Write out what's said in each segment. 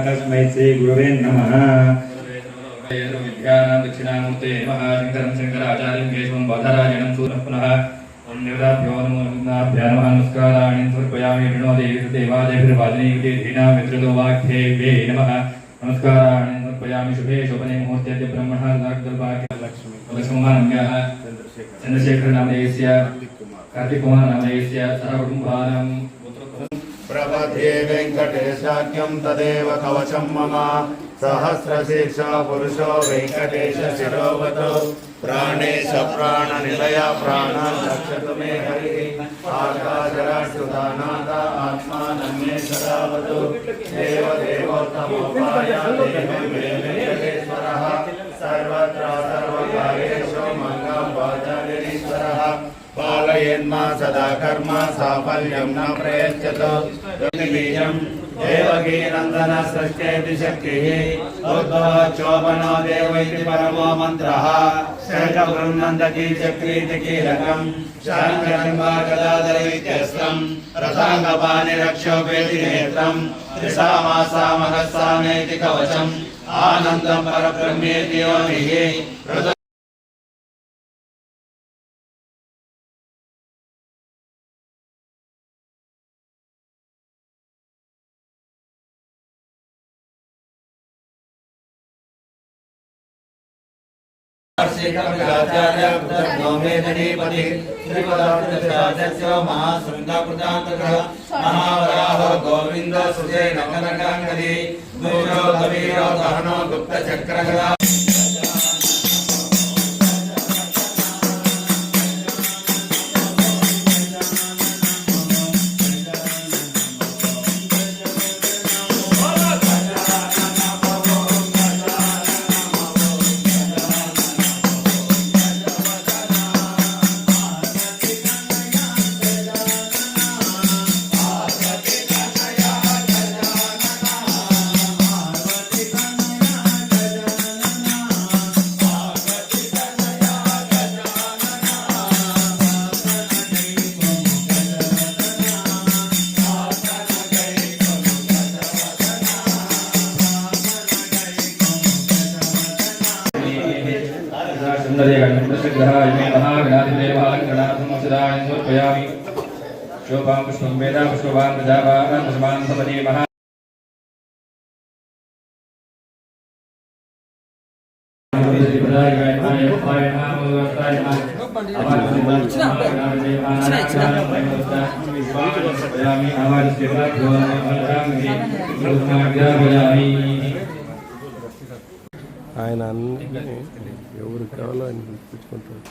तस्मै श्री गुरुवे नमः। विद्यानां दक्षिणामूर्ते नमः। शंकरं शंकराचार्यं केशवं बादरायणं सूरं पुनः ओं देवताभ्यो नमो नमः। नमस्काराणि समर्पयामि। विष्णुदेवी देवादेवीर्वादिनीयुते धीनां विद्रुतो वाक्येभ्ये नमः। नमस्काराणि समर्पयामि। शुभे शोभने मुहूर्ते ब्रह्मणः लक्ष्मीमानम्यः चन्द्रशेखर नामधेयस्य कार्तिक कुमार नामधेयस्य सह कुटुम्बानां प्रपद्ये वेङ्कटेशाख्यं तदेव कवचं मम सहस्रशीर्ष पुरुषो वेङ्कटेश शिरोवतो प्राणेश प्राणनिलय प्राणान् रक्षतु मे हरिः आकाशराष्ट्रदानाथ आत्मानं मे सदावतु देवदेवोत्तमोपाय देवं मे वेङ्कटेश्वरः सर्वत्र सर्वकार्येषु मङ्गलं वाचालीश्वरः पालयन्मा सदा कर्म साफल्यं न प्रयच्छतु बीजं देवकी नन्दन सृष्टेति शक्तिः उद्भवक्षोभनो देव इति परमो मन्त्रः शङ्खवृन्नन्दकी चक्रीति कीलकं शङ्खशङ्खगदाधर इत्यस्त्रं रथाङ्गपाणिरक्षोपेति नेत्रं त्रिसामासामहस्सामेति कवचम् आनन्दं परब्रह्मेति योनिः आचार्य नोमेदनीपति श्रीपदार्थाचार्य महाशृंगाकृतांतकः महावराहो गोविंद सुजय नकनकांगदी दूरो कबीरो दहनो गुप्तचक्रगदा शोभां पुष्पं वेदा पुष्पवान् प्रजावान् पुष्पान् सपदे महा ఆయన అన్ని ఎవరు కావాలో ఆయన పిలిపించుకుంటారు.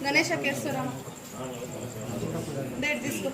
गणेश केसरा डेट తీసుకో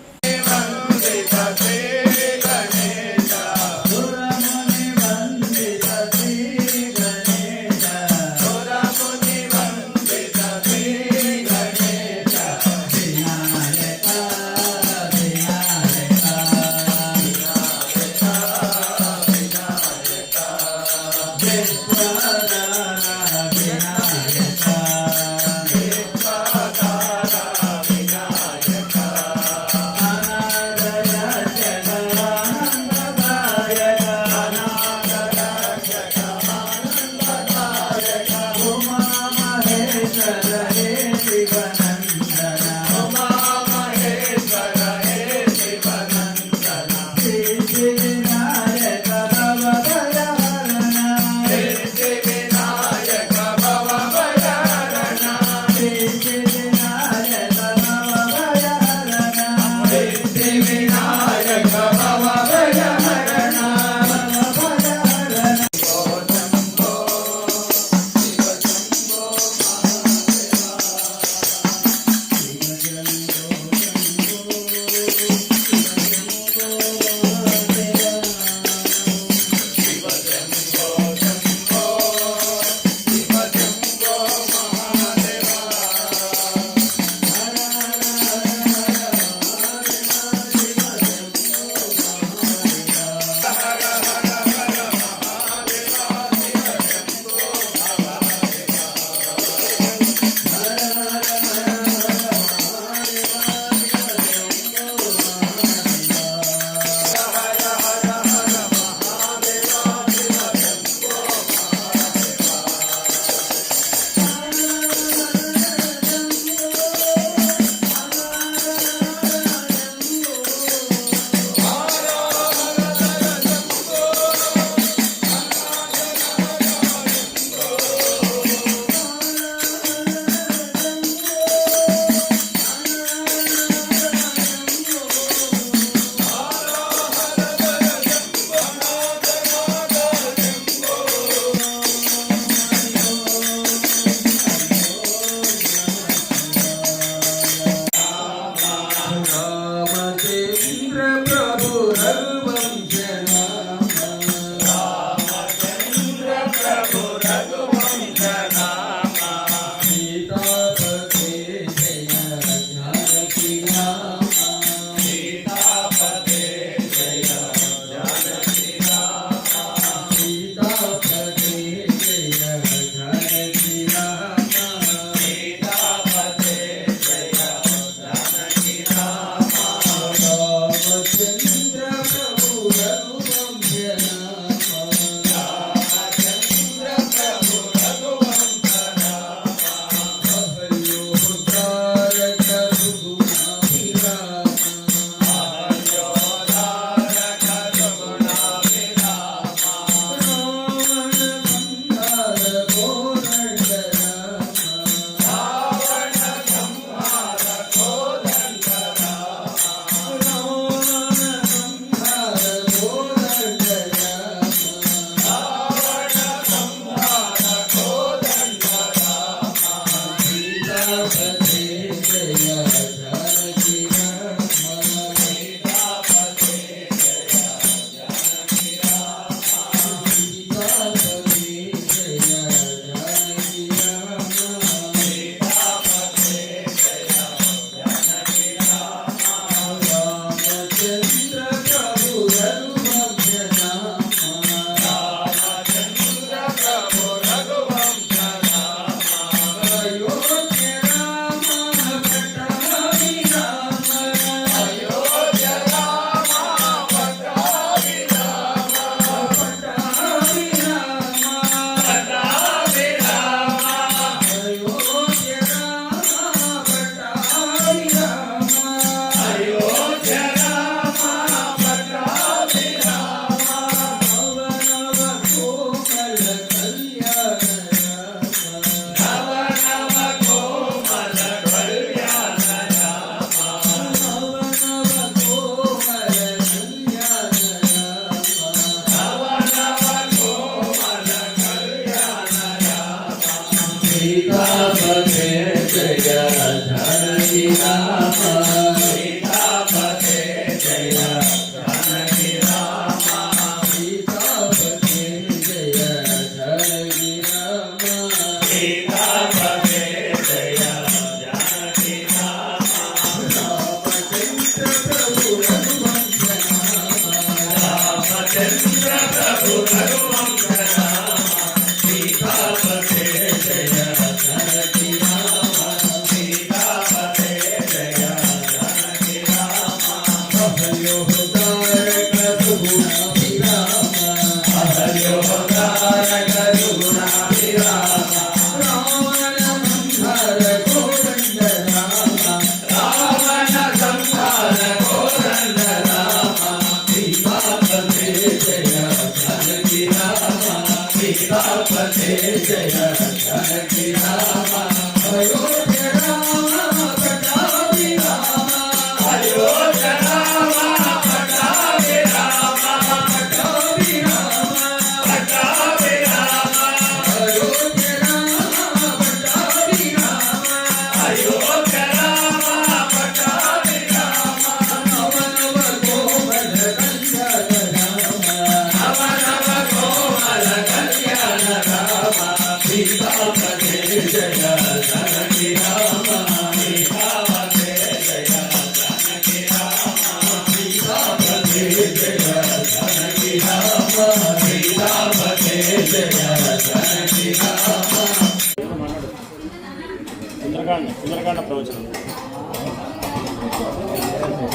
సుందరకాండ ప్రవచనం.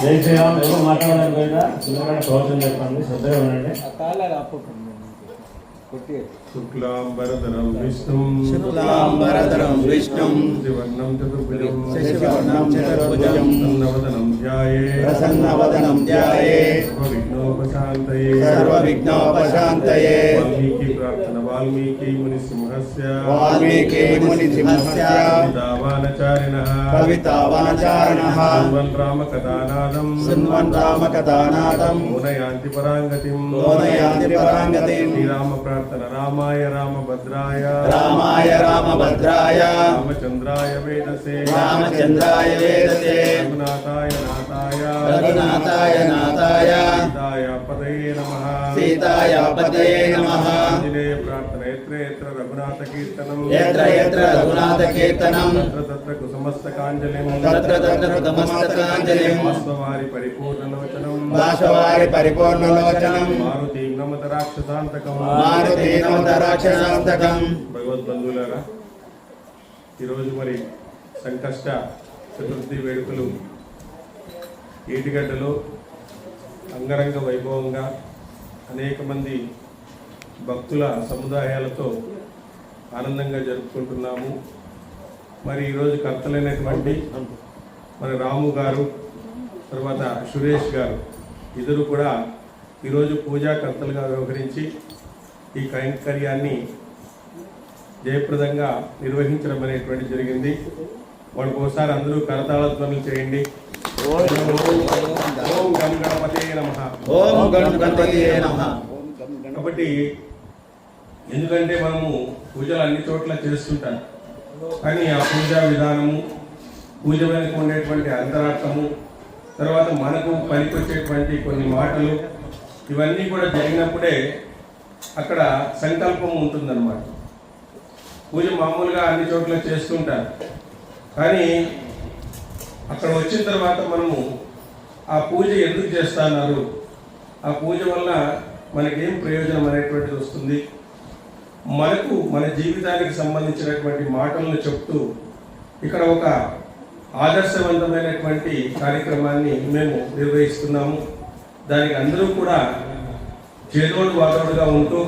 జై శ్రీరామ్. ఎవరు మాట్లాడాలి కదా? సుందరకాండ ప్రవచనం చెప్పండి, శ్రద్ధగా ఉండండి. శుక్లాంబరధరం విష్ణుం శుక్లాంబరధరం విష్ణుం శశివర్ణం చతుర్భుజం శశివర్ణం చతుర్భుజం ప్రసన్నవదనం ధ్యాయే ప్రసన్నవదనం ధ్యాయే సర్వవిఘ్నోపశాంతయే సర్వవిఘ్నోపశాంతయే వాల్మీకి ప్రార్థన వాల్మీకి మునిసింహస్య వాల్మీకి మునిసింహస్య కవితావానచారిణః కవితావానచారిణః శృण्वन् రామకథానాదం శృण्वन् రామకథానాదం మునయాంతి పరాంగతిం మోనయాంతి పరాంగతిం శ్రీరామ ప్రార్థన రామాయ రామభద్రాయ రామాయ రామభద్రాయ రామచంద్రాయ వేదసే రామచంద్రాయ వేదసే రఘునాథాయ నాథాయ రఘునాథాయ నాథాయ సీతాయ పదయే నమః సీతాయ పతయే నమః ఆంజనేయ ప్రార్థన ఎత్ర ఎత్ర రఘునాథ కీర్తనం యత్ర యత్ర రఘునాథ కీర్తనం తత్ర తత్ర కుసుమస్తకాంజలిం తత్ర తత్ర తమస్తకాంజలిం వాస్తవారి పరిపూర్ణలోచనం భాషవారి పరిపూర్ణలోచనం మారుతీం నమత రాక్షసాంతకం మారుతి నమత రాక్షసాంతకం. భగవద్బంధువులారా, ఈరోజు మరి సంకష్ట చతుర్థి వేడుకలు ఏటిగడ్డలో అంగరంగ వైభవంగా అనేక మంది భక్తుల సముదాయాలతో ఆనందంగా జరుపుకుంటున్నాము. మరి ఈరోజు కర్తలైనటువంటి మన రాము గారు, తర్వాత సురేష్ గారు ఇద్దరు కూడా ఈరోజు పూజాకర్తలుగా వ్యవహరించి ఈ కైంకర్యాన్ని జయప్రదంగా నిర్వహించడం అనేటువంటి జరిగింది. వాళ్ళకి ఒకసారి అందరూ కరతాళ ధ్వనులు చేయండి. ఓం గం గణపతయే నమః. ఓం గణపతయే నమః. కాబట్టి ఎందుకంటే మనము పూజలు అన్ని చోట్ల చేస్తుంటాం, కానీ ఆ పూజా విధానము, పూజ వెనుక ఉండేటువంటి అంతరార్థము, తర్వాత మనకు పనికొచ్చేటువంటి కొన్ని మాటలు, ఇవన్నీ కూడా జరిగినప్పుడే అక్కడ సంకల్పం ఉంటుందన్నమాట. పూజ మామూలుగా అన్ని చోట్ల చేస్తుంటారు, కానీ అక్కడ వచ్చిన తర్వాత మనము ఆ పూజ ఎందుకు చేస్తున్నారు, ఆ పూజ వల్ల మనకేం ప్రయోజనం అనేటువంటిది వస్తుంది, మనకు మన జీవితానికి సంబంధించినటువంటి మాటలను చెప్తూ ఇక్కడ ఒక ఆదర్శవంతమైనటువంటి కార్యక్రమాన్ని మేము నిర్వహిస్తున్నాము. దానికి అందరూ కూడా చేదోడు వాదోడుగా ఉంటూ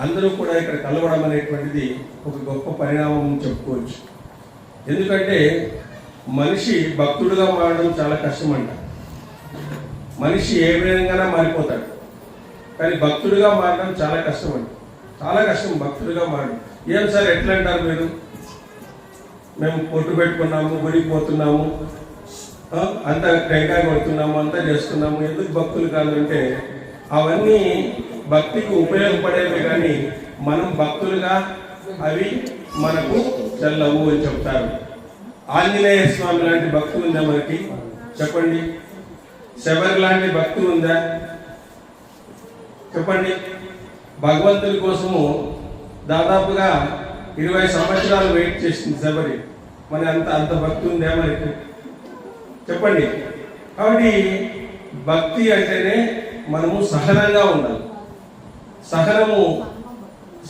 అందరూ కూడా ఇక్కడ కలవడం అనేటువంటిది ఒక గొప్ప పరిణామం చెప్పుకోవచ్చు. ఎందుకంటే మనిషి భక్తుడుగా మారడం చాలా కష్టమంట. మనిషి ఏ విధంగా మారిపోతాడు, కానీ భక్తుడిగా మారడం చాలా కష్టమంట. చాలా కష్టం భక్తుడిగా మారడం. ఏం సార్ ఎట్లా అంటారు మీరు? మేము పొట్టు పెట్టుకున్నాము, గుడికి పోతున్నాము, అంతా టెంకాయ కొడుతున్నాము, అంతా చేస్తున్నాము, ఎందుకు భక్తులు కాదంటే అవన్నీ భక్తికి ఉపయోగపడేవి, కానీ మనం భక్తులుగా అవి మనకు చెల్లవు అని చెప్తారు. ఆంజనేయ స్వామి లాంటి భక్తులు ఉందా మనకి? చెప్పండి. శబరి లాంటి భక్తులు ఉందా? చెప్పండి. భగవంతుడి కోసము దాదాపుగా 20 సంవత్సరాలు వెయిట్ చేసింది శబరి. మరి అంత భక్తి ఉందా మనకి? చెప్పండి. కాబట్టి భక్తి అంటేనే మనము సహనంగా ఉండాలి. సహనము,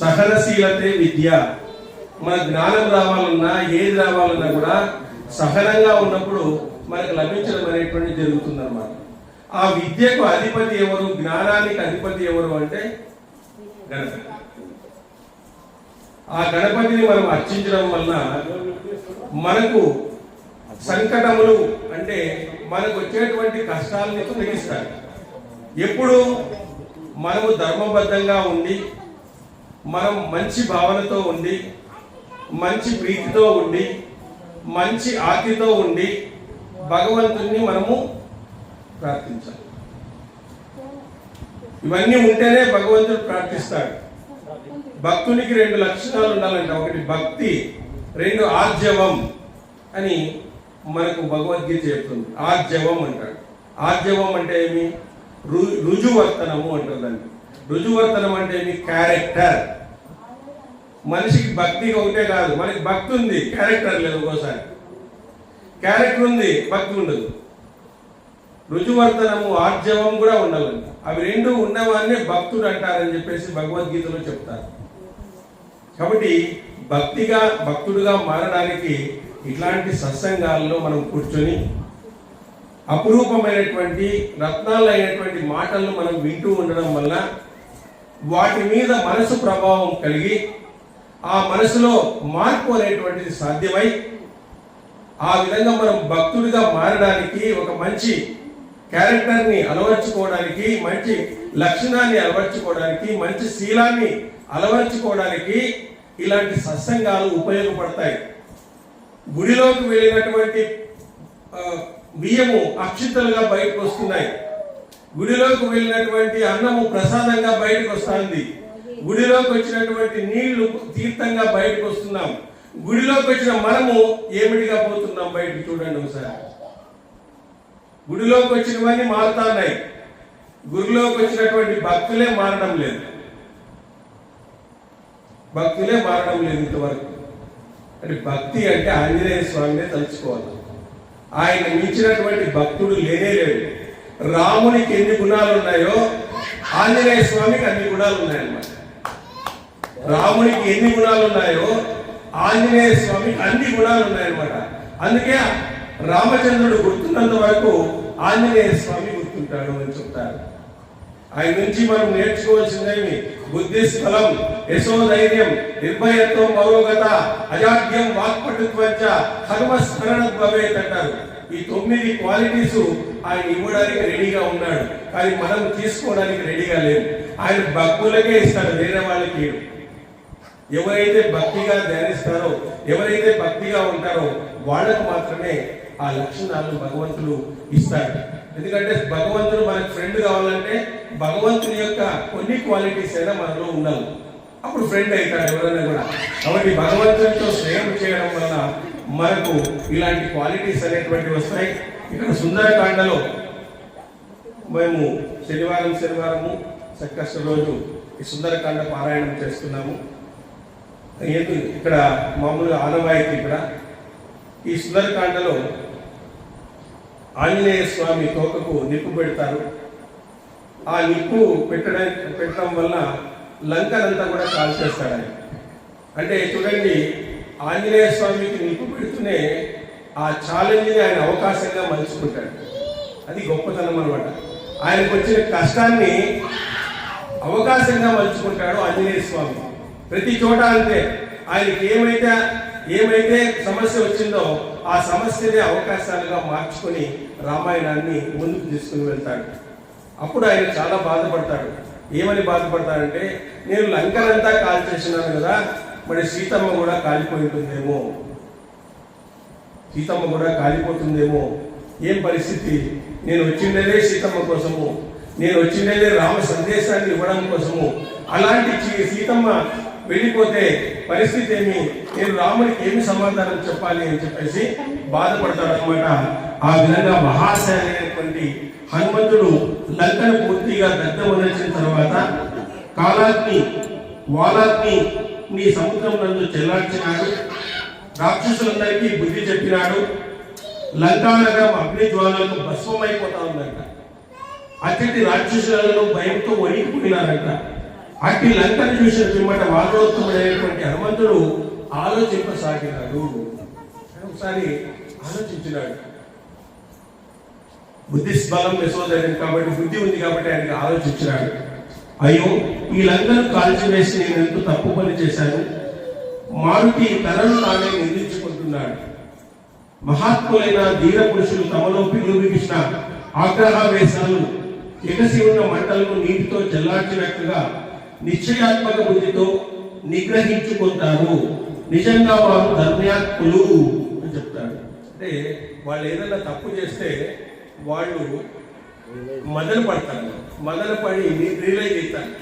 సహనశీలతే విద్య. మన జ్ఞానం రావాలన్నా ఏది రావాలన్నా కూడా సహనంగా ఉన్నప్పుడు మనకు లభించడం అనేటువంటి జరుగుతుందన్నమాట. ఆ విద్యకు అధిపతి ఎవరు, జ్ఞానానికి అధిపతి ఎవరు అంటే గణపతి. ఆ గణపతిని మనం అర్చించడం వలన మనకు సంకటములు అంటే మనకు వచ్చేటువంటి కష్టాలని తొలగిస్తాడు. ఎప్పుడు మనము ధర్మబద్ధంగా ఉండి, మనం మంచి భావనతో ఉండి, మంచి ప్రీతితో ఉండి, మంచి ఆర్తితో ఉండి భగవంతుణ్ణి మనము ప్రార్థించాలి. ఇవన్నీ ఉంటేనే భగవంతుడు ప్రార్థిస్తాడు. భక్తునికి 2 లక్షణాలు ఉండాలంట. ఒకటి భక్తి, 2 ఆర్జవం అని మనకు భగవద్గీత చెప్తుంది. ఆర్జవం అంటాడు. ఆర్జవం అంటే ఏమి? రుజువర్తనము అంటారు దాన్ని. రుజువర్తనం అంటే ఏమి? క్యారెక్టర్. మనిషికి భక్తి ఒకటే కాదు, మనకి భక్తి ఉంది, క్యారెక్టర్ లేదు. ఒక్కోసారి క్యారెక్టర్ ఉంది, భక్తి ఉండదు. రుజువర్తనము, ఆర్జవం కూడా ఉండాలంట. అవి 2 ఉన్నవాన్నే భక్తుడు అంటారని చెప్పేసి భగవద్గీతలో చెప్తారు. కాబట్టి భక్తుడుగా మారడానికి ఇట్లాంటి సత్సంగాల్లో మనం కూర్చొని అపురూపమైనటువంటి రత్నాలైనటువంటి మాటలను మనం వింటూ ఉండడం వల్ల వాటి మీద మనసు ప్రభావం కలిగి ఆ మనసులో మార్పు అనేటువంటిది సాధ్యమై ఆ విధంగా మనం భక్తుడిగా మారడానికి, ఒక మంచి క్యారెక్టర్ని అలవర్చుకోవడానికి, మంచి లక్షణాన్ని అలవర్చుకోవడానికి, మంచి శీలాన్ని అలవర్చుకోవడానికి ఇలాంటి సత్సంగాలు ఉపయోగపడతాయి. గుడిలోకి వెళ్ళినటువంటి బియ్యము అక్షింతలుగా బయటకు వస్తున్నాయి. గుడిలోకి వెళ్ళినటువంటి అన్నము ప్రసాదంగా బయటకు వస్తుంది. గుడిలోకి వచ్చినటువంటి నీళ్లు తీర్థంగా బయటకు వస్తున్నాం. గుడిలోకి వచ్చిన మనము ఏమిటిగా పోతున్నాం బయటకు? చూడండి ఒకసారి. గుడిలోకి వచ్చినవన్నీ మారుతున్నాయి, గుడిలోకి వచ్చినటువంటి భక్తులే మారడం లేదు. భక్తులే మారడం లేదు ఇంతవరకు. అంటే భక్తి అంటే ఆంజనేయ స్వామినే తలుచుకోవాలి. ఆయన మించినటువంటి భక్తుడు లేనే లేడు. రామునికి ఎన్ని గుణాలు ఉన్నాయో ఆంజనేయ స్వామికి అన్ని గుణాలు ఉన్నాయన్నమాట. రామునికి ఎన్ని గుణాలు ఉన్నాయో ఆంజనేయ స్వామికి అన్ని గుణాలు ఉన్నాయన్నమాట. అందుకే రామచంద్రుడు గుర్తున్నంత వరకు ఆంజనేయ స్వామి గుర్తుంటాడు అని చెప్తారు. ఆయన నుంచి మనం నేర్చుకోవాల్సిందేమి? బుద్ధిస్థలం, యశోధైర్యం, నిర్భయత్వం, మరోగత, అజాడ్యం, వాక్పటుత్వంచ, హనుమస్మరణ భవేత్ అంటారు. ఈ 9 క్వాలిటీస్ ఆయన ఇవ్వడానికి రెడీగా ఉన్నాడు, కానీ మనం తీసుకోవడానికి రెడీగా లేవు. ఆయన భక్తులకే ఇస్తాడు, వేరే వాళ్ళకి. ఎవరైతే భక్తిగా ధ్యానిస్తారో, ఎవరైతే భక్తిగా ఉంటారో వాళ్ళకు మాత్రమే ఆ లక్షణాలను భగవంతుడు ఇస్తాడు. ఎందుకంటే భగవంతుడు మనకు ఫ్రెండ్ కావాలంటే భగవంతుని యొక్క కొన్ని క్వాలిటీస్ అయినా మనలో ఉండాలి, అప్పుడు ఫ్రెండ్ అవుతాడు ఎవరైనా కూడా. కాబట్టి భగవంతునితో స్నేహం చేయడం వల్ల మనకు ఇలాంటి క్వాలిటీస్ అనేటువంటివి వస్తాయి. ఇక్కడ సుందరకాండలో మేము శనివారము సంకష్ట రోజు ఈ సుందరకాండ పారాయణం చేస్తున్నాము. ఇక్కడ మామూలుగా ఆనవాయితీ ఇక్కడ ఈ సుందరకాండలో ఆంజనేయ స్వామి తోకకు నిప్పు పెడతారు. ఆ నిప్పు పెట్టడం వల్ల లంకనంతా కూడా కాల్చేస్తాడు ఆయన. అంటే చూడండి, ఆంజనేయ స్వామికి నిప్పు పెడుతూనే ఆ ఛాలెంజ్ని ఆయన అవకాశంగా మలుచుకుంటాడు. అది గొప్పతనం అన్నమాట. ఆయనకు వచ్చిన కష్టాన్ని అవకాశంగా మలుచుకుంటాడు ఆంజనేయ స్వామి. ప్రతి చోట అంతే. ఆయనకి ఏమైతే సమస్య వచ్చిందో ఆ సమస్యనే అవకాశాలుగా మార్చుకొని రామాయణాన్ని ముందుకు తీసుకుని వెళ్తాడు. అప్పుడు ఆయన చాలా బాధపడతాడు. ఏమని బాధపడతాడంటే, నేను లంకనంతా కాల్చేసినాను కదా, మరి సీతమ్మ కూడా కాలిపోతుందేమో, సీతమ్మ కూడా కాలిపోతుందేమో, ఏం పరిస్థితి? నేను వచ్చిండేదే సీతమ్మ కోసము, నేను వచ్చిండేదే రామ సందేశాన్ని ఇవ్వడం కోసము. అలాంటి సీతమ్మ వెళ్ళిపోతే పరిస్థితి ఏమి? నేను రాముడికి ఏమి సమాధానం చెప్పాలి అని చెప్పేసి బాధపడతాడు అనమాట. ఆ విధంగా మహాశాలైనటువంటి హనుమంతుడు లంకను పూర్తిగా దగ్ధమనించిన తర్వాత కాలాగ్ని వాలాగ్ని నీ సముద్రం నందు చెల్లార్చినాడు. రాక్షసులందరికీ బుద్ధి చెప్పినాడు. లంకానగరం అగ్ని జ్వాలలకు భస్మమైపోతా ఉందంట. అచ్చటి రాక్షసులను భయంతో వణికిపోయినారంట. అట్టి లంకను చూసిన పిమ్మట వానరోత్తముడైనటువంటి హనుమంతుడు ఆలోచింపసాగినాడు. ఒకసారి ఆలోచించినాడు. బుద్ధి బలం యశోధైర్యం కాబట్టి, బుద్ధి ఉంది కాబట్టి ఆయనకి ఆలోచించినాడు. అయ్యో, ఈ లంకను కాల్చివేసి నేను ఎంతో తప్పు పని చేశాను. మారుతి తనను తానే నిందించుకుంటున్నాడు. మహాత్ములైన ధీర పురుషులు తమలో పిలువిగిసిన ఆగ్రహావేశాలు ఎగసి ఉన్న మంటలను నీటితో చల్లార్చినట్లుగా నిశ్చయాత్మక బుద్ధితో నిగ్రహించుకుంటారు. నిజంగా వారు ధర్మ్యాత్ములు అని చెప్తాడు. అంటే వాళ్ళు ఏదైనా తప్పు చేస్తే వాళ్ళు మదన పడతారు. మదన పడి రియలైజ్ అవుతారు.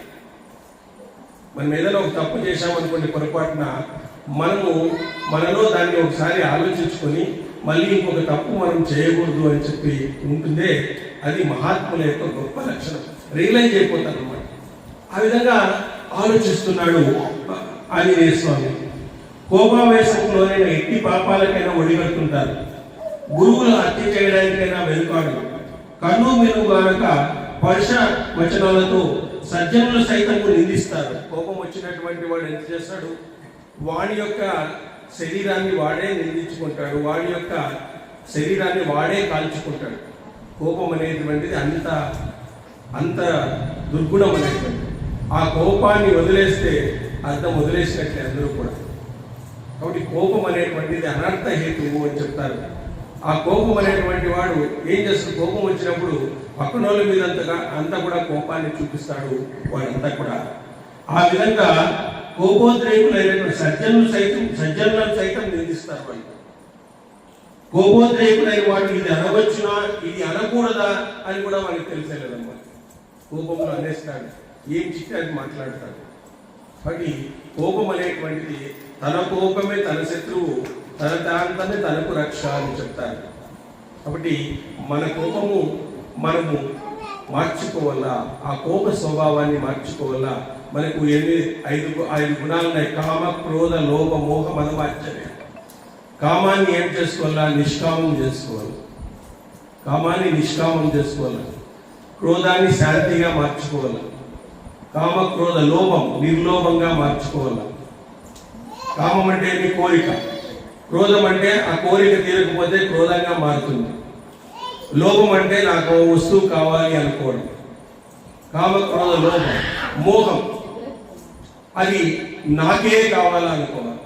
మనం ఏదైనా ఒక తప్పు చేశామనుకోండి, పొరపాటున మనలో దాన్ని ఒకసారి ఆలోచించుకొని మళ్ళీ ఇంకొక తప్పు మనం చేయకూడదు అని చెప్పి ఉంటుందే, అది మహాత్ముల యొక్క గొప్ప లక్షణం. రియలైజ్ అయిపోతారు అన్నమాట. ఆ విధంగా ఆలోచిస్తున్నాడు ఆంజనేయ స్వామి. కోపావేశంలోనైనా ఎట్టి పాపాలకైనా ఒడిగడుతుంటారు. గురువులు హత్య చేయడానికైనా వెనుకాడు. కన్ను మెరుగుగానక పరుష వచనాలతో సజ్జనులు సైతము నిందిస్తారు. కోపం వచ్చినటువంటి వాడు ఎంత చేస్తాడు? వాడి యొక్క శరీరాన్ని వాడే నిందించుకుంటాడు. వాడి యొక్క శరీరాన్ని వాడే కాల్చుకుంటాడు. కోపం అనేటువంటిది అంత దుర్గుణం అనేటువంటి. ఆ కోపాన్ని వదిలేస్తే అర్థం వదిలేసినట్లే అందరూ కూడా. కాబట్టి కోపం అనేటువంటిది అనర్థ హేతువు అని చెప్తారు. ఆ కోపం అనేటువంటి వాడు ఏం చేస్తాడు? కోపం వచ్చినప్పుడు పక్కన వాళ్ళ మీద అంతా కూడా కోపాన్ని చూపిస్తాడు వాడంతా కూడా. ఆ విధంగా కోపోద్రేకులైనటువంటి సజ్జనులను సైతం నిందిస్తారు వాళ్ళు. కోపోద్రేకులైన వాడు ఇది అనవచ్చునా, ఇది అనకూడదా అని కూడా వాళ్ళకి తెలిసేలేదన్నమాట. కోపంలో అనేస్తాడు, ఏం చిట్టి అది మాట్లాడతాడు. కాబట్టి కోపం అనేటువంటిది తన కోపమే తన శత్రువు, తన దాంతనే తనకు రక్ష అని చెప్తారు. కాబట్టి మన కోపము మనము మార్చుకోవాలా, ఆ కోప స్వభావాన్ని మార్చుకోవాలా. మనకు 5 గుణాలు ఉన్నాయి. కామ, క్రోధ, లోభ, మోహ, మదమాశ్చర్య. కామాన్ని ఏం చేసుకోవాలా? నిష్కామం చేసుకోవాలి. కామాన్ని నిష్కామం చేసుకోవాలి. క్రోధాన్ని శాంతిగా మార్చుకోవాలి. కామ, క్రోధ, లోభం నిర్లోభంగా మార్చుకోవాలి. కామం అంటే మీ కోరిక, క్రోధం అంటే ఆ కోరిక తీరకపోతే క్రోధంగా మారుతుంది. లోభం అంటే నాకు వస్తువు కావాలి అనుకోవడం. కామ, క్రోధ, లోభం. మోహం అది నాకే కావాలనుకోవాలి,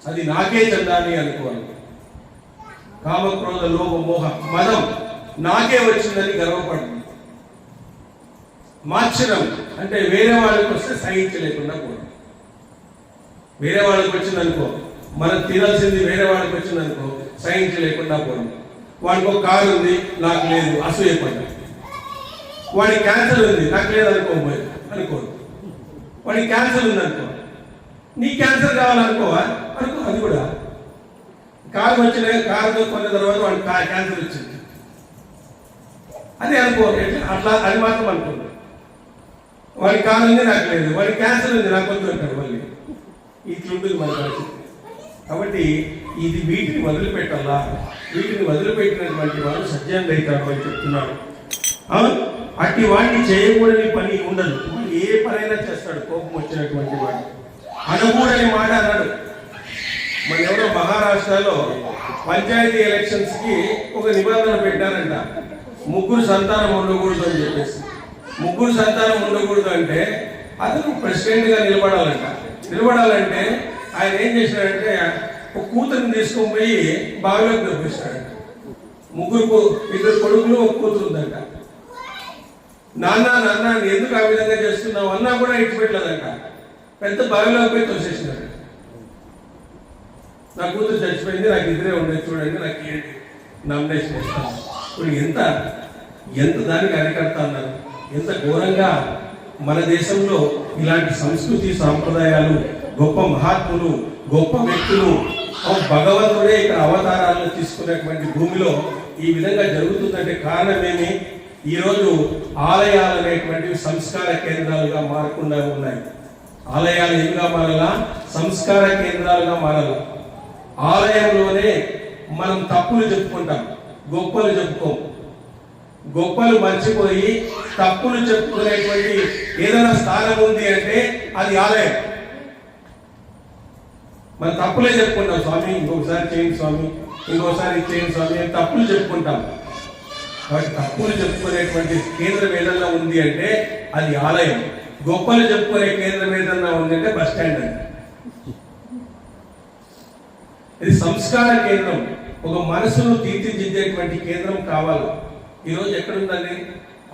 అది నాకే చెందాలి అనుకోవాలి. కామ, క్రోధ, లోభ, మోహ. మదం నాకే వచ్చిందని గర్వపడింది. మాత్సరం అంటే వేరే వాళ్ళకి వస్తే సహించలేకుండా పోవడం. వేరే వాళ్ళకి వచ్చిందనుకో, మనం తినాల్సింది వేరే వాళ్ళకి వచ్చిందనుకో సహించలేకుండా పోవడం. వాడికి ఒక కారు ఉంది, నాకు లేదు, అసూయపడ్డా. వాడికి క్యాన్సర్ ఉంది, నాకు లేదు అనుకోదు. వాడికి క్యాన్సర్ ఉంది అనుకో, నీ క్యాన్సర్ కావాలనుకోవా అనుకో. అది కూడా కారు వచ్చిన కారుతో కొన్న తర్వాత వాడికి క్యాన్సర్ వచ్చింది అది అనుకో. అట్లా అది మాత్రం అనుకోండి. వాడి కారు ఉంది, నాకు లేదు. వాడి క్యాన్సర్ ఉంది, నాకు వద్దు అంటాడు. మళ్ళీ ఇట్లుంటుంది మన పరిస్థితి. కాబట్టి ఇది వీటిని వదిలిపెట్టాలా. వీటిని వదిలిపెట్టినటువంటి వాడు సజ్జనుడు అవుతాడు అని చెప్తున్నాడు. అట్టి వాడిని చేయకూడని పని ఉండదు. ఏ పనైనా చేస్తాడు కోపం వచ్చినటువంటి వాడు. అనకూడని మాట అన్నాడు. మన ఎవరో మహారాష్ట్రలో పంచాయతీ ఎలక్షన్స్ కి ఒక నిబంధన పెట్టారంట, 3 సంతానం ఉండకూడదు అని చెప్పేసి. 3 సంతానం ఉండకూడదు అంటే అతను ప్రెసిడెంట్ గా నిలబడాలంటే ఆయన ఏం చేశాడంటే ఒక కూతురుని తీసుకొని పోయి బావిలోకి దొరికిస్తాడంట. 2 కొడుకులు, ఒక కూతురు ఉందంట. నాన్న ఎందుకు ఆ విధంగా చేస్తున్నావు అన్నా కూడా ఇచ్చిపెట్టలేదంట. పెద్ద బావిలోకి పోయి తోసేసినాడు. నా కూతురు చచ్చిపోయింది, నాకు ఇద్దరే ఉండేది, చూడండి నాకు ఏంటి నామినేషన్ ఇస్తాను. ఇప్పుడు ఎంత దానికి అరికడతా అన్నారు. ఎంత ఘోరంగా మన దేశంలో ఇలాంటి సంస్కృతి సాంప్రదాయాలు, గొప్ప మహాత్ములు, గొప్ప వ్యక్తులు, భగవంతుడే ఇక్కడ అవతారాలను తీసుకున్నటువంటి భూమిలో ఈ విధంగా జరుగుతుందంటే కారణమేమి? ఈరోజు ఆలయాలు అనేటువంటివి సంస్కార కేంద్రాలుగా మారకుండా ఉన్నాయి. ఆలయాలు ఏమిగా మారాలా? సంస్కార కేంద్రాలుగా మారాలా. ఆలయంలోనే మనం తప్పులు చెప్పుకుంటాం, గొప్పలు చెప్పుకోం. గొప్పలు మర్చిపోయి తప్పులు చెప్పుకునేటువంటి ఏదైనా స్థానం ఉంది అంటే అది ఆలయం. మన తప్పులే చెప్పుకుంటాం, స్వామి ఇంకొకసారి చేయండి స్వామి, ఇంకొకసారి చేయండి స్వామి అని తప్పులు చెప్పుకుంటాం. కాబట్టి తప్పులు చెప్పుకునేటువంటి కేంద్రం ఏదన్నా ఉంది అంటే అది ఆలయం. గొప్పలు చెప్పుకునే కేంద్రం ఏదన్నా ఉంది అంటే బస్ స్టాండ్ అండి. ఇది సంస్కార కేంద్రం, ఒక మనసును తీర్చిదిద్దేటువంటి కేంద్రం కావాలి. ఈరోజు ఎక్కడుందండి?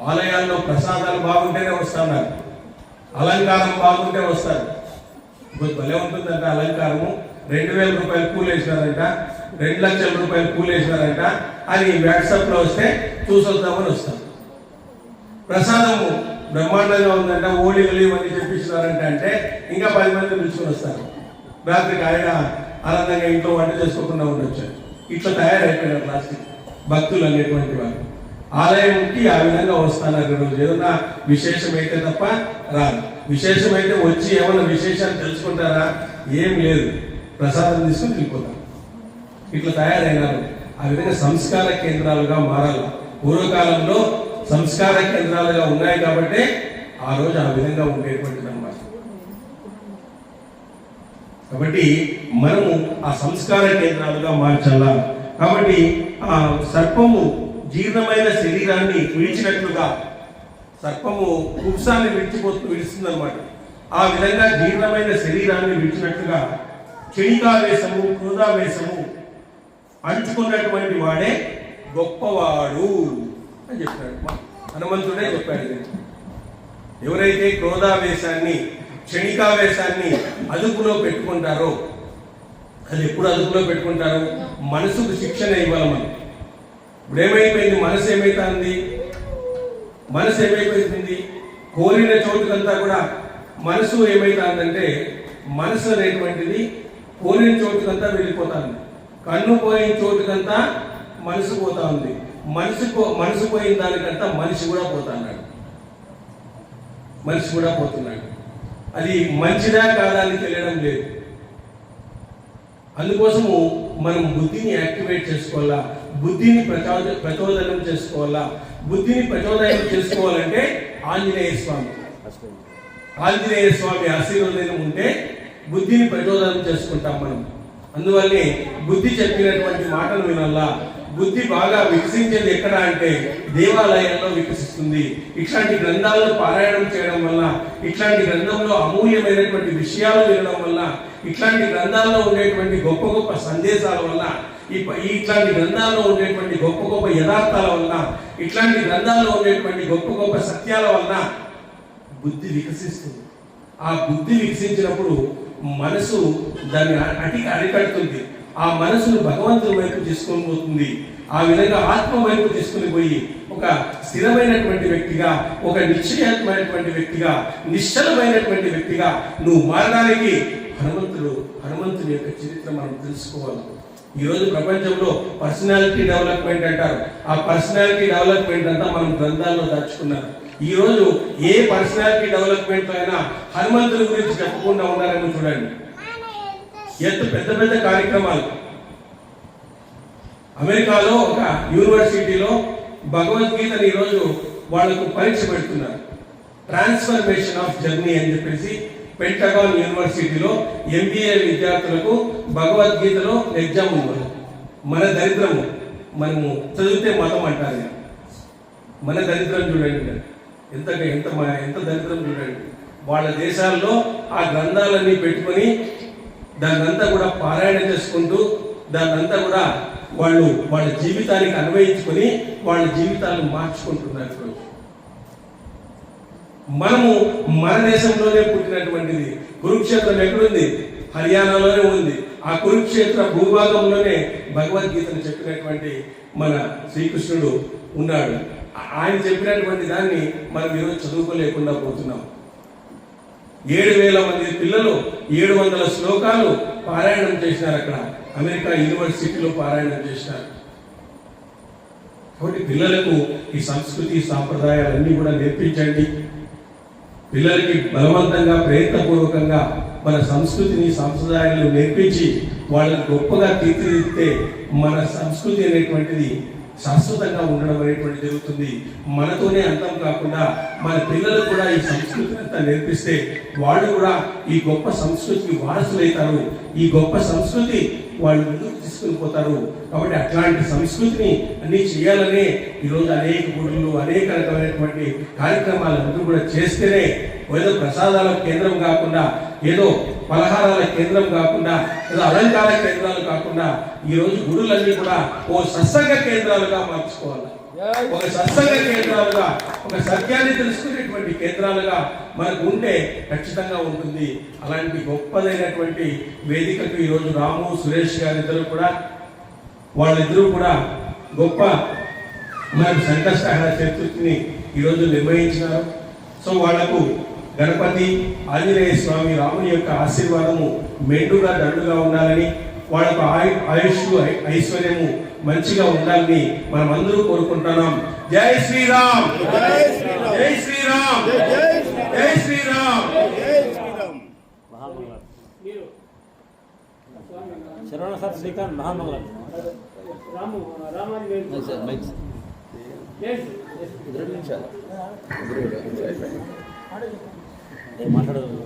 ఆలయాల్లో ప్రసాదాలు బాగుంటేనే వస్తున్నారు, అలంకారం బాగుంటే వస్తారు. ఇప్పుడు భలే ఉంటుందంట అలంకారము. 2,000 రూపాయలు కూలి వేసినారంట, 2 లక్షల రూపాయలు కూలి వేసినారంట అని వాట్సాప్ లో వస్తే చూసొద్దామని వస్తాం. ప్రసాదము బ్రహ్మాండంగా ఉందంట, ఓడిగలు ఇవన్నీ చెప్పించినారంట అంటే ఇంకా 10 మంది పిలుచుకొని వస్తారు. రాత్రికి ఆయన ఆనందంగా ఇంట్లో వంట చేసుకోకుండా ఉండొచ్చు. ఇట్లా తయారైపోయినారు ప్లాస్టిక్ భక్తులు అనేటువంటి వాళ్ళు. ఆలయంకి ఆ విధంగా వస్తున్నారు. రోజు ఏదన్నా విశేషమైతే తప్ప రాదు. విశేషమైతే వచ్చి ఏమన్నా విశేషాలు తెలుసుకుంటారా? ఏం లేదు, ప్రసాదం తీసుకుని వెళ్ళిపోతారు. ఇట్లా తయారైనారు. ఆ విధంగా సంస్కార కేంద్రాలుగా మారాలి. పూర్వకాలంలో సంస్కార కేంద్రాలుగా ఉన్నాయి కాబట్టి ఆ రోజు ఆ విధంగా ఉండేటువంటిది అన్నమాట. కాబట్టి మనము ఆ సంస్కార కేంద్రాలుగా మార్చాలా. కాబట్టి ఆ సర్పము జీర్ణమైన శరీరాన్ని విడిచినట్లుగా, సర్పము కుప్సాన్ని విడుస్తుంది అనమాట. ఆ విధంగా జీర్ణమైన శరీరాన్ని విడిచినట్లుగా క్షణికావేశము, క్రోధావేశము అంచుకున్నటువంటి వాడే గొప్పవాడు అని చెప్పాడు. హనుమంతుడే చెప్పాడు. ఎవరైతే క్రోధావేశాన్ని, క్షణికావేశాన్ని అదుపులో పెట్టుకుంటారో, అది ఎప్పుడు అదుపులో పెట్టుకుంటారో? మనసుకు శిక్షణ ఇవ్వాలి మనం. ఇప్పుడు ఏమైపోయింది? మనసు ఏమైతుంది? మనసు ఏమైపోతుంది? కోరిన చోటుకంతా కూడా మనసు ఏమైతుందంటే, మనసు అనేటువంటిది కోరిన చోటుకంతా వెళ్ళిపోతుంది. కన్ను పోయిన చోటుకంతా మనసు పోతా ఉంది. మనసు పోయిన దానికంతా మనిషి కూడా పోతున్నాడు. మనిషి కూడా పోతున్నాడు. అది మంచిదా కాదా అని తెలియడం లేదు. అందుకోసము మనం బుద్ధిని యాక్టివేట్ చేసుకోవాలా, బుద్ధిని ప్రచోదనం చేసుకోవాలా. బుద్ధిని ప్రచోదనం చేసుకోవాలంటే ఆంజనేయ స్వామి ఆశీర్వాదం ఉంటే బుద్ధిని ప్రచోదనం చేసుకుంటాం మనం. అందువల్లే బుద్ధి చెప్పినటువంటి మాటలు వినాలా. బుద్ధి బాగా వికసించేది ఎక్కడ అంటే దేవాలయాల్లో వికసిస్తుంది. ఇట్లాంటి గ్రంథాలను పారాయణం చేయడం వల్ల, ఇట్లాంటి గ్రంథంలో అమూల్యమైనటువంటి విషయాలు వినడం వల్ల, ఇట్లాంటి గ్రంథాల్లో ఉండేటువంటి గొప్ప గొప్ప సందేశాల వల్ల, ఇట్లాంటి గ్రంథాల్లో ఉండేటువంటి గొప్ప గొప్ప యథార్థాల వల్ల, ఇట్లాంటి గ్రంథాల్లో ఉండేటువంటి గొప్ప గొప్ప సత్యాల వల్ల బుద్ధి వికసిస్తుంది. ఆ బుద్ధి వికసించినప్పుడు మనసు దాన్ని అరికడుతుంది. ఆ మనసును భగవంతుని వైపు తీసుకొని పోతుంది. ఆ విధంగా ఆత్మ వైపు తీసుకుని పోయి ఒక స్థిరమైనటువంటి వ్యక్తిగా, ఒక నిశ్చయమైనటువంటి వ్యక్తిగా, నిశ్చలమైనటువంటి వ్యక్తిగా నువ్వు మారడానికి హనుమంతుని యొక్క చరిత్ర మనం తెలుసుకోవాలి. ఈరోజు ప్రపంచంలో పర్సనాలిటీ డెవలప్మెంట్ అంటారు. ఆ పర్సనాలిటీ డెవలప్మెంట్ అంతా మనం గ్రంథాల్లో దాచుకున్నారు. ఈ రోజు ఏ పర్సనాలిటీ డెవలప్మెంట్ అయినా హనుమంతుని గురించి చెప్పకుండా ఉన్నారేమో చూడండి. పెద్ద పెద్ద కార్యక్రమాలు. అమెరికాలో ఒక యూనివర్సిటీలో భగవద్గీతని ఈరోజు వాళ్ళకు పరీక్ష పెడుతున్నారు. ట్రాన్స్ఫర్మేషన్ ఆఫ్ జర్నీ అని చెప్పేసి పెంటగాన్ యూనివర్సిటీలో MBA విద్యార్థులకు భగవద్గీతలో ఎగ్జామ్ ఉంది. మన దరిద్రము, మనము చదివితే మతం అంటారు. మన దరిద్రం చూడండి, ఎంత దరిద్రం చూడండి. వాళ్ళ దేశాల్లో ఆ గ్రంథాలన్నీ పెట్టుకొని దాన్నంతా కూడా పారాయణ చేసుకుంటూ, దాన్నంతా కూడా వాళ్ళ జీవితానికి అన్వయించుకొని వాళ్ళ జీవితాలను మార్చుకుంటున్నారు. మనము మన దేశంలోనే పుట్టినటువంటిది. కురుక్షేత్రం ఎక్కడుంది? హర్యానాలోనే ఉంది. ఆ కురుక్షేత్ర భూభాగంలోనే భగవద్గీతను చెప్పినటువంటి మన శ్రీకృష్ణుడు ఉన్నాడు. ఆయన చెప్పినటువంటి దాన్ని మనం ఈరోజు చదువుకోలేకుండా పోతున్నాం. 7,000 మంది పిల్లలు 700 శ్లోకాలు పారాయణం చేసినారు. అక్కడ అమెరికా యూనివర్సిటీలో పారాయణం చేసినారు. కాబట్టి పిల్లలకు ఈ సంస్కృతి సాంప్రదాయాలన్నీ కూడా నేర్పించండి. పిల్లలకి బలవంతంగా, ప్రయత్నపూర్వకంగా మన సంస్కృతిని, సాంప్రదాయాలను నేర్పించి వాళ్ళని గొప్పగా తీర్చిదిద్దితే మన సంస్కృతి అనేటువంటిది శాశ్వతంగా ఉండడం అనేటువంటి జరుగుతుంది. మనతోనే అంతం కాకుండా మన పిల్లలు కూడా ఈ సంస్కృతిని అంతా నేర్పిస్తే వాళ్ళు కూడా ఈ గొప్ప సంస్కృతికి వారసులైతారు. ఈ గొప్ప సంస్కృతి వాళ్ళు ముందుకు తీసుకుని పోతారు. కాబట్టి అట్లాంటి సంస్కృతిని అన్ని చేయాలనే ఈరోజు అనేక గుడులు అనేక రకమైనటువంటి కార్యక్రమాలు అందరూ కూడా చేస్తేనే ఏదో ప్రసాదాల కేంద్రం కాకుండా, ఏదో పలహారాల కేంద్రం కాకుండా, ఏదో అలంకార కేంద్రాలు కాకుండా ఈరోజు గుడులన్నీ కూడా ఓ సత్సంగ కేంద్రాలుగా మార్చుకోవాలి. ఒక సత్సంగ కేంద్రాలుగా, ఒక సత్యాన్ని తెలుసుకునేటువంటి కేంద్రాలుగా మనకు ఉంటే ఖచ్చితంగా ఉంటుంది. అలాంటి గొప్పదైనటువంటి వేదికకు ఈరోజు రాము సురేష్ గారిద్దరూ కూడా వాళ్ళిద్దరూ కూడా గొప్ప మనకు సంకష్టహర చతుర్థిని ఈరోజు నిర్వహించినారు. సో వాళ్లకు గణపతి ఆంజనేయ స్వామి రాముని యొక్క ఆశీర్వాదము మెండుగా దండుగా ఉండాలని, వాళ్ళకు ఆయుష్ ఐశ్వర్యము మంచిగా ఉండాలని మనం అందరూ కోరుకుంటున్నాం. జై శ్రీరామ్, జై శ్రీరామ్, జై శ్రీరామ్. శరవణ సార్ శ్రీకాంత్ మహామంగళం మాట్లాడదు.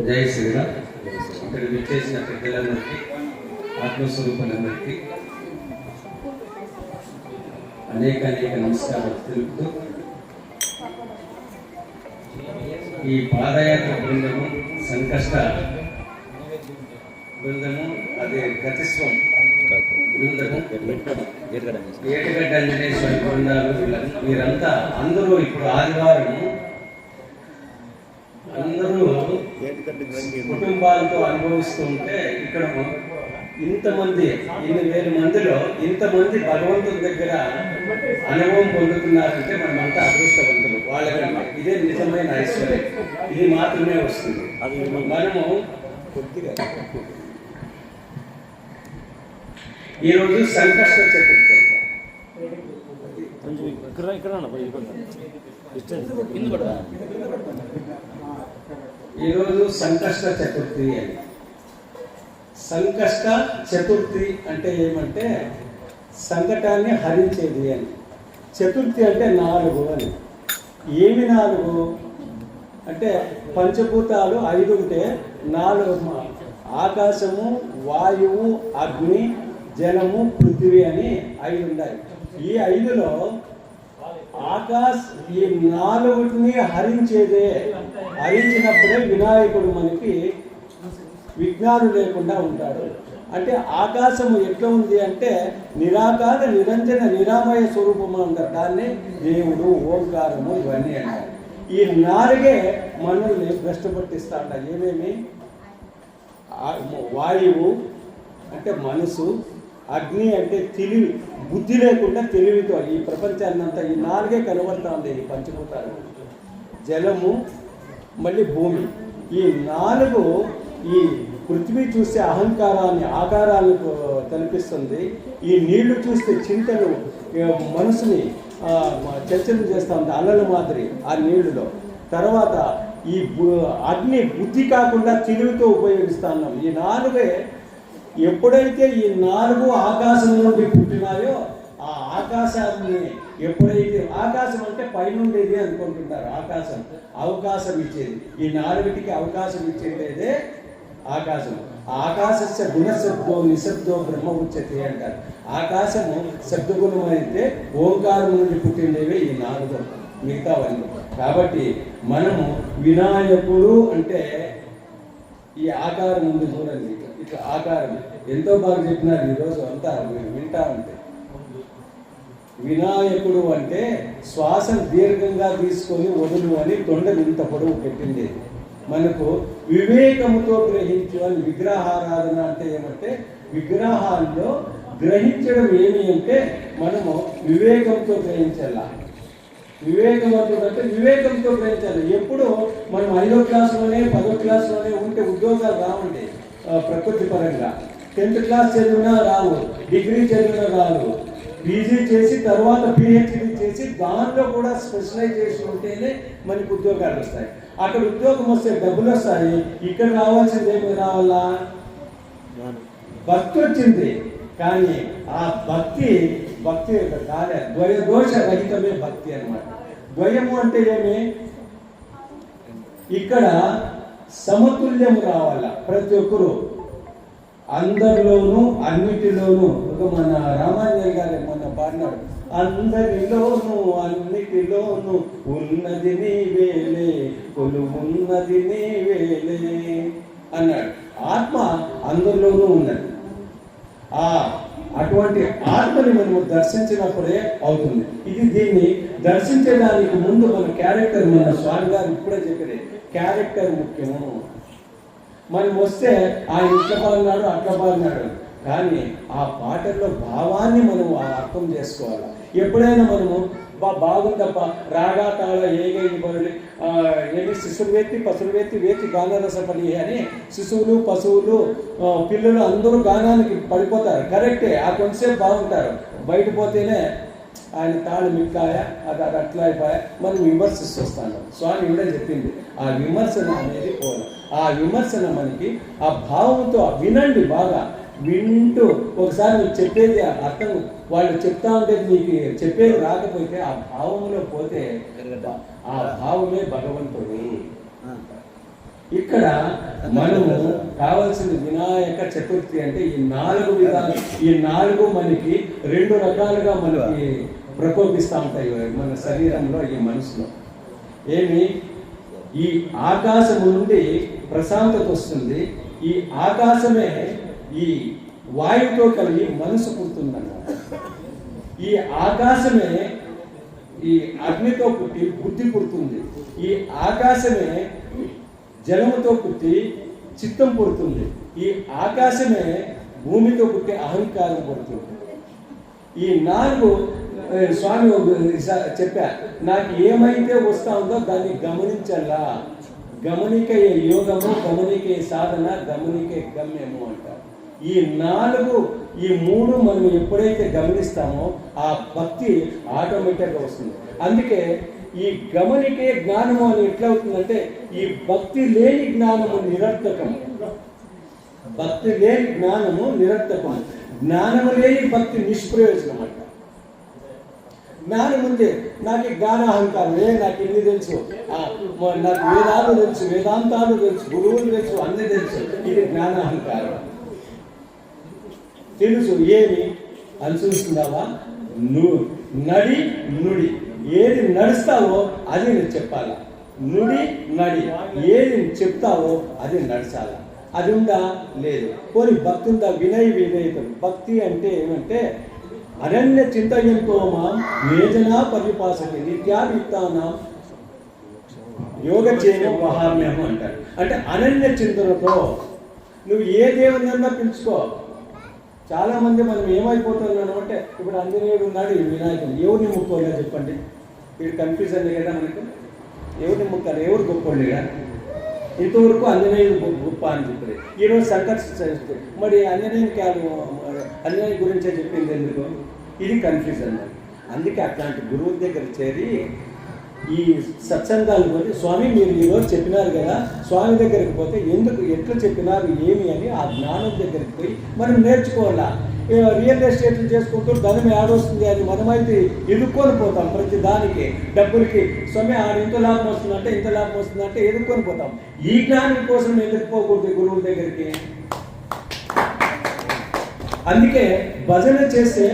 జై శ్రీరామ్. ఇక్కడ విచ్చేసిన పెద్దలందరికీ, ఆత్మస్వరూపులందరికీ అనేక నమస్కారాలు తెలుపుతూ, ఈ పాదయాత్ర బృందము, సంకష్ట బృందము, అదే గతిస్వం బృందము, ఏటగడ్డ ఆంజనేయ బృందాలు, వీరంతా అందరూ ఇప్పుడు ఆదివారం అందరూ కుటుంబాలతో అనుభవిస్తూ ఉంటే ఇక్కడ ఇంతమంది 8,000 మందిలో ఇంతమంది భగవంతుడి దగ్గర అనుభవం పొందుతున్నారంటే మనమంతా అదృష్టవంతులు. వాళ్ళకంటే ఇదే నిజమైన ఐశ్వర్యం. ఇది మాత్రమే వస్తుంది. మనము కొద్దిగా ఈరోజు సంకష్ట చతుర్థి. ఈరోజు సంకష్ట చతుర్థి అని. సంకష్ట చతుర్థి అంటే ఏమంటే సంకటాన్ని హరించేది అని. చతుర్థి అంటే 4 అని. ఏమి 4 అంటే పంచభూతాలు 5 ఉంటే 4 ఆకాశము, వాయువు, అగ్ని, జలము, పృథివీ అని 5 ఉన్నాయి. ఈ 5లో ఈ 4ని హరించేదే. హరించినప్పుడే వినాయకుడు మనకి విఘ్నాలు లేకుండా ఉంటాడు. అంటే ఆకాశము ఎట్లా ఉంది అంటే నిరాకార నిరంజన నిరామయ స్వరూపము అంటారు. దాన్ని దేవుడు, ఓంకారము ఇవన్నీ అంటారు. ఈ 4 మనల్ని భ్రష్టపట్టిస్తా అంటారు. ఏమేమి? వాయువు అంటే మనసు, అగ్ని అంటే తెలివి, బుద్ధి లేకుండా తెలివితో ఈ ప్రపంచాన్ని అంతా ఈ 4 కనబడతా ఉంది. ఈ పంచభూతాలు, జలము, మళ్ళీ భూమి. ఈ 4 ఈ పృథ్వీ చూస్తే అహంకారాన్ని, ఆకారాలను కనిపిస్తుంది. ఈ నీళ్లు చూస్తే చింతలు, మనసుని చర్చలు చేస్తూ ఉంది అలల మాదిరి ఆ నీళ్లలో. తర్వాత ఈ అగ్ని బుద్ధి కాకుండా తెలివితో ఉపయోగిస్తా ఉన్నాం. ఈ 4 ఎప్పుడైతే ఈ 4 ఆకాశం నుండి పుట్టినాయో ఆ ఆకాశాన్ని ఎప్పుడైతే, ఆకాశం అంటే పైనుండేది అనుకుంటున్నారు. ఆకాశం అవకాశం ఇచ్చేది. ఈ 4టికి అవకాశం ఇచ్చేదే ఆకాశం. ఆకాశస్య గుణశబ్దో నిశబ్దో బ్రహ్మ ఉచ్యతే అంటారు. ఆకాశము శబ్దగుణం అయితే ఓంకారం నుండి పుట్టిండేవి ఈ 4 మిగతావన్నీ. కాబట్టి మనము వినాయకుడు అంటే ఈ ఆకారం ఉంది చూడండి. ఇట్లా ఆకారం ఎంతో బాగా చెప్పినారు ఈరోజు అంతా వింటా ఉంటే. వినాయకుడు అంటే శ్వాసను దీర్ఘంగా తీసుకొని వదులు అని తొండలు ఇంత పొడవు పెట్టింది. మనకు వివేకముతో గ్రహించు అని. విగ్రహారాధన అంటే ఏమంటే విగ్రహాల్లో గ్రహించడం ఏమి అంటే మనము వివేకంతో గ్రహించాల. వివేకవంతుడు అంటే వివేకంతో గ్రహించాలి. ఎప్పుడు మనం 5వ క్లాసులోనే 10వ క్లాసులోనే ఉంటే ఉద్యోగాలు రావండి. ప్రకృతి పరంగా 10th క్లాస్ చదివినా రావు, డిగ్రీ చదివినా రావు. పీజీ చేసి తర్వాత పిహెచ్డి చేసి దానిలో కూడా స్పెషలైజేషన్ ఉంటేనే మనకి ఉద్యోగాలు వస్తాయి. అక్కడ ఉద్యోగం వస్తే డబ్బులు వస్తాయి. ఇక్కడ రావాల్సింది ఏమి రావాలా? భక్తి వచ్చింది, కానీ ఆ భక్తి యొక్క కార్య ద్వయదోష రహితమే భక్తి అన్నమాట. ద్వయము అంటే ఏమి? ఇక్కడ సమతుల్యం రావాల. ప్రతి ఒక్కరు అందరిలోనూ అన్నిటిలోనూ, ఒక మన రామాంజలి గారు మొన్న పాడినాడు, అందరిలోనూ అన్నిటిలోనూ ఉన్నది నీవేలే, కొలువున్నది నీవేలే అన్నాడు. ఆత్మ అందరిలోనూ ఉన్నది. అటువంటి ఆత్మని మనము దర్శించినప్పుడే అవుతుంది. దీన్ని దర్శించడానికి ముందు మన క్యారెక్టర్, మన స్వామి గారు ఇప్పుడే చెప్పేది, క్యారెక్టర్ ముఖ్యము. మనం వస్తే ఆయన ఇట్లా పాడినాడు అట్లా పాడినాడు, కానీ ఆ పాటల్లో భావాన్ని మనం అర్థం చేసుకోవాలి. ఎప్పుడైనా మనము బాగుందప్ప రాగా తాళ ఏగైని బరులు ఏమి శిశువు వేత్తి పశువులు వేత్తి గానరసపడి అని శిశువులు పశువులు పిల్లలు అందరూ గానానికి పడిపోతారు. కరెక్టే, ఆ కొంతసేపు బాగుంటారు, బయట పోతేనే ఆయన తాళం మిక్కాయ అది అట్లా అయిపోయా మనం విమర్శిస్తూ వస్తాను. స్వామి కూడా చెప్పింది, ఆ విమర్శన అనేది పోవాలి. ఆ విమర్శన మనకి ఆ భావంతో వినండి, బాగా వింటూ ఒకసారి నువ్వు చెప్పేది అర్థం, వాళ్ళు చెప్తా ఉంటే నీకు చెప్పేది రాకపోతే ఆ భావంలో పోతే ఆ భావమే భగవంతుడు. ఇక్కడ మనము కావాల్సిన వినాయక చతుర్థి అంటే ఈ 4 విధాలు, ఈ 4 మనకి 2 రకాలుగా మనకి ప్రకోపిస్తూ ఉంటాయి మన శరీరంలో, ఈ మనసులో. ఏమి? ఈ ఆకాశం నుండి ప్రశాంతత వస్తుంది. ఈ ఆకాశమే ఈ వాయువుతో కలిగి మనసు పుడుతుందన్నమాట. ఈ ఆకాశమే ఈ అగ్నితో పుట్టి బుద్ధి పుడుతుంది. ఈ ఆకాశమే జలముతో పుట్టి చిత్తం పుడుతుంది. ఈ ఆకాశమే భూమితో పుట్టి అహంకారం పుడుతుంది. ఈ 4 స్వామి చెప్పా, నాకు ఏమైతే వస్తా ఉందో దాన్ని గమనించాలా. గమనికే యోగము, గమనికే సాధన, గమనికే గమ్యము అంటారు. ఈ 3 మనం ఎప్పుడైతే గమనిస్తామో ఆ భక్తి ఆటోమేటిక్గా వస్తుంది. అందుకే ఈ గమనికే జ్ఞానము అని ఎట్లా అవుతుందంటే, ఈ భక్తి లేని జ్ఞానము నిరర్థకం. భక్తి లేని జ్ఞానము నిరర్థకం, జ్ఞానము లేని భక్తి నిష్ప్రయోజనం అంట. జ్ఞానం ఉంది, నాకు జ్ఞానాహంకారం, నాకు ఇన్ని తెలుసు, నాకు వేదాలు తెలుసు, వేదాంతాలు తెలుసు, గురువులు తెలుసు, అన్ని తెలుసు, ఇది జ్ఞానాహంకారం. తెలుసు ఏమి అనుసరిస్తున్నావా? నడి నుడి, ఏది నడుస్తావో అది నువ్వు చెప్పాలా. నుడి నడి, ఏది చెప్తావో అది నడచాల. అది ఉందా? లేదు. పోనీ భక్తి ఉందా? వినయ విధేయతలు. భక్తి అంటే ఏమంటే అనన్య చింతయంతో మాం వేదనా పరిపాసకి నిత్యాభిత్తానం యోగక్షేమం వహామ్యము అంటారు. అంటే అనన్య చింతనతో నువ్వు ఏ దేవునన్నా పిలుచుకో. చాలా మంది మనం ఏమైపోతున్నాను అంటే, ఇప్పుడు ఆంజనేయుడు ఉన్నాడు, వినాయకుడు, ఎవరిని ముక్కోలే చెప్పండి? వీడు కన్ఫ్యూజన్ కదా మనకు. ఎవరిని ముక్కాలి? ఎవరు గొప్పలేదా? ఇంతవరకు ఆంజనేయుడు గొప్ప అని చెప్పారు. ఈరోజు సంకర్షిస్తే మరి ఆంజనేయుని గురించే చెప్పింది ఎందుకు? ఇది కన్ఫ్యూజన్. అందుకే అట్లాంటి గురువు దగ్గర చేరి ఈ సత్సంగాలు పోతే, స్వామి మీరు ఈరోజు చెప్పినారు కదా, స్వామి దగ్గరికి పోతే ఎందుకు ఎట్లా చెప్పినారు ఏమి అని ఆ జ్ఞానం దగ్గరికి పోయి మనం నేర్చుకోవాలా. రియల్ ఎస్టేట్లు చేసుకుంటూ ధనం ఏడొస్తుంది అని మనమైతే ఎదుర్కొని పోతాం. ప్రతి దానికి డబ్బులకి స్వామి ఇంత లాభం వస్తుందంటే ఇంత లాభం వస్తుందంటే ఎదుర్కొని పోతాం. ఈ జ్ఞానం కోసం ఎదుర్కోకూడదు గురువుల దగ్గరికి. అందుకే భజన చేస్తే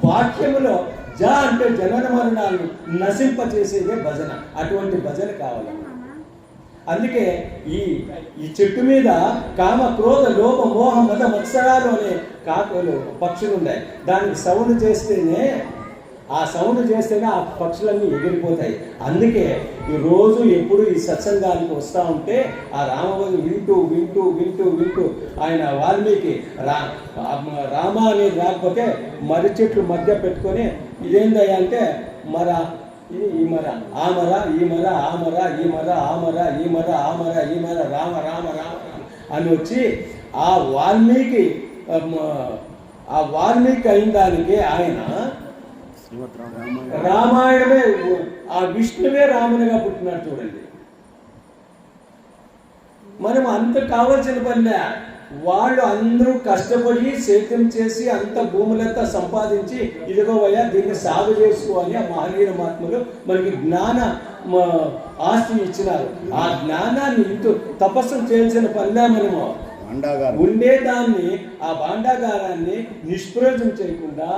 వాక్యములో జా అంటే జనన మరణాలను నశింపచేసేదే భజన. అటువంటి భజన కావాలి. అందుకే ఈ చెట్టు మీద కామ క్రోధ లోభ మోహ మద మత్సరాలు అనే కాకులు పక్షులు ఉన్నాయి. దానికి సౌండ్ చేస్తేనే ఆ పక్షులన్నీ ఎగిరిపోతాయి. అందుకే ఈ రోజు ఎప్పుడు ఈ సత్సంగానికి వస్తూ ఉంటే ఆ రామభజన వింటూ వింటూ వింటూ వింటూ ఆయన వాల్మీకి రామ అనేది రాకపోతే మర్రి చెట్లు మధ్య పెట్టుకొని ఇదేందయ్యా అంటే ఈ మర ఆ మర ఈ మర ఆ మర ఈ మర ఆ మర ఈ మర ఆ మర ఈ మర రామ రామ రామ అని వచ్చి ఆ వాల్మీకి అయిన దానికి ఆయన రామాయణమే, ఆ విష్ణువే రామునిగా పుట్టినాడు. చూడండి, మనం అంత కావాల్సిన పనిలే. వాళ్ళు అందరూ కష్టపడి సేద్యం చేసి అంత భూములంతా సంపాదించి ఇదిగోవయ్యా దీన్ని సాగు చేసుకోవాలి ఆ మహనీయుల మహాత్ములు మనకి జ్ఞాన ఆస్తి ఇచ్చినారు. ఆ జ్ఞానాన్ని ఇంటూ తపస్సు చేయాల్సిన పనిలా మనము ఉండేదాన్ని ఆ భాండాగారాన్ని నిష్ప్రయోజనం చేయకుండా